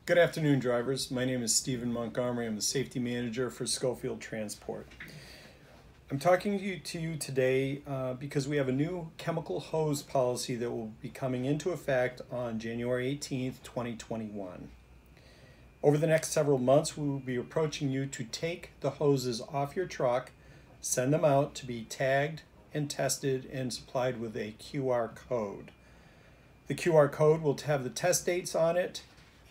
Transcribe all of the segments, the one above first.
Good afternoon, drivers. My name is Stephen Montgomery. I'm the safety manager for Schofield Transport. I'm talking to you today because we have a new chemical hose policy that will be coming into effect on January 18th, 2021. Over the next several months, we will be approaching you to take the hoses off your truck, send them out to be tagged and tested and supplied with a QR code. The QR code will have the test dates on it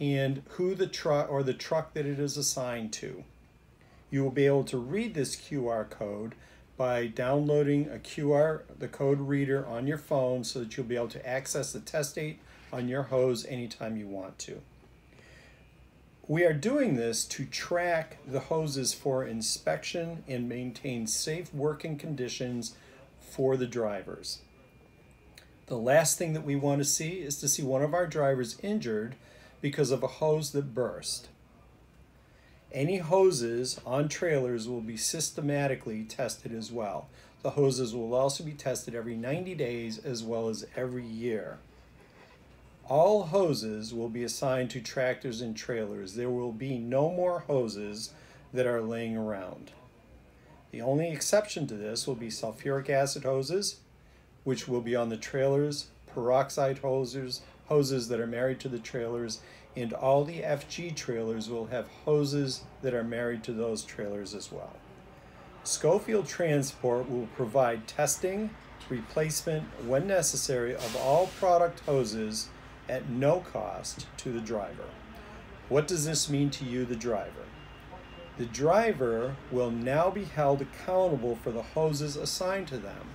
and who the truck or the truck that it is assigned to. You will be able to read this QR code by downloading the code reader on your phone so that you'll be able to access the test date on your hose anytime you want to. We are doing this to track the hoses for inspection and maintain safe working conditions for the drivers. The last thing that we want to see is to see one of our drivers injured because of a hose that burst. Any hoses on trailers will be systematically tested as well. The hoses will also be tested every 90 days as well as every year. All hoses will be assigned to tractors and trailers. There will be no more hoses that are laying around. The only exception to this will be sulfuric acid hoses, which will be on the trailers, peroxide hoses that are married to the trailers, and all the FG trailers will have hoses that are married to those trailers as well. Schofield Transport will provide testing, replacement when necessary of all product hoses at no cost to the driver. What does this mean to you, the driver? The driver will now be held accountable for the hoses assigned to them.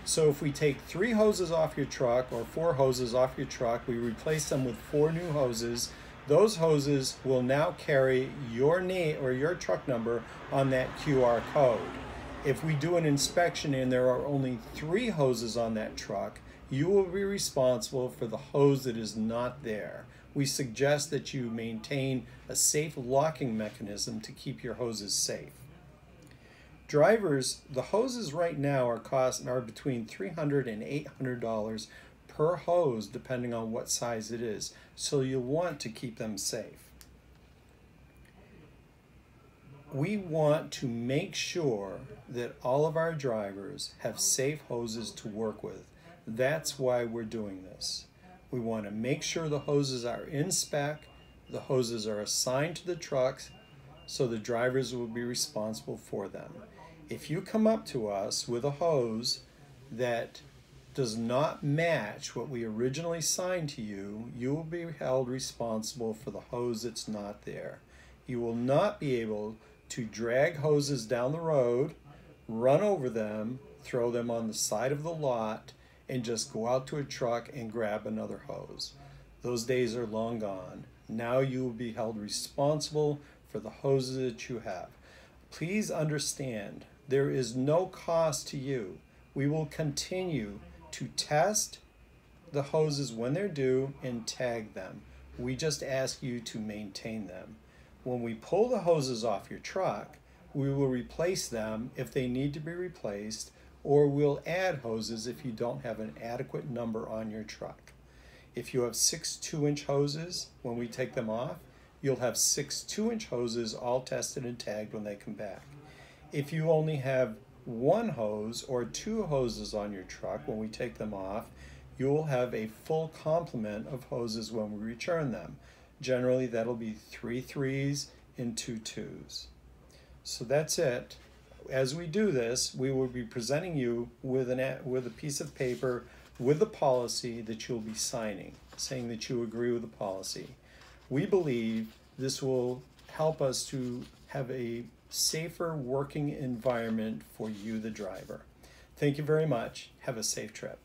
So if we take 3 hoses off your truck or 4 hoses off your truck, we replace them with 4 new hoses. Those hoses will now carry your name or your truck number on that QR code. If we do an inspection and there are only 3 hoses on that truck, you will be responsible for the hose that is not there. We suggest that you maintain a safe locking mechanism to keep your hoses safe. Drivers, the hoses right now are between $300 and $800 per hose depending on what size it is, so you'll want to keep them safe. We want to make sure that all of our drivers have safe hoses to work with. That's why we're doing this. We want to make sure the hoses are in spec, the hoses are assigned to the trucks, so the drivers will be responsible for them. If you come up to us with a hose that does not match what we originally signed to you, you will be held responsible for the hose that's not there. You will not be able to drag hoses down the road, run over them, throw them on the side of the lot, and just go out to a truck and grab another hose. Those days are long gone. Now you will be held responsible for the hoses that you have. Please understand, there is no cost to you. We will continue to test the hoses when they're due and tag them. We just ask you to maintain them. When we pull the hoses off your truck, we will replace them if they need to be replaced, or we'll add hoses if you don't have an adequate number on your truck. If you have 6 2-inch hoses, when we take them off, you'll have 6 2-inch hoses all tested and tagged when they come back. If you only have 1 hose or 2 hoses on your truck when we take them off, you will have a full complement of hoses when we return them. Generally, that'll be 3 3s and 2 2s. So that's it. As we do this, we will be presenting you with a piece of paper with the policy that you'll be signing, saying that you agree with the policy. We believe this will help us to have a safer working environment for you, the driver. Thank you very much. Have a safe trip.